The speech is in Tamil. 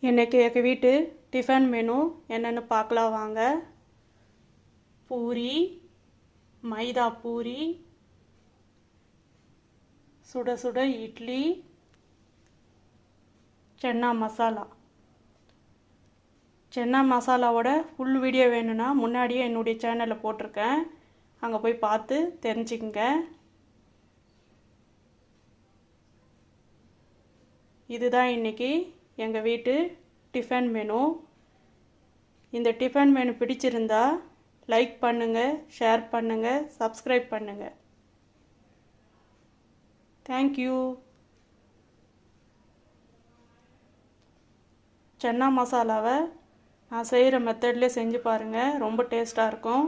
இன்றைக்கி எங்கள் வீட்டு டிஃபன் மெனு என்னென்னு பார்க்கலாம் வாங்க. பூரி, மைதா பூரி, சுட சுட இட்லி, சென்னா மசாலா. சென்னா மசாலாவோட ஃபுல் வீடியோ வேணும்னா முன்னாடியே என்னுடைய சேனலில் போட்டிருக்கேன், அங்கே போய் பார்த்து தெரிஞ்சுக்கங்க. இதுதான் இன்றைக்கி எங்கள் வீட்டு டிஃபன் மெனு. இந்த டிஃபன் மெனு பிடிச்சிருந்தா லைக் பண்ணுங்கள், ஷேர் பண்ணுங்கள், சப்ஸ்கிரைப் பண்ணுங்கள். தேங்க்யூ. சென்னா மசாலாவை நான் செய்கிற மெத்தட்லேயே செஞ்சு பாருங்கள், ரொம்ப டேஸ்ட்டாக இருக்கும்.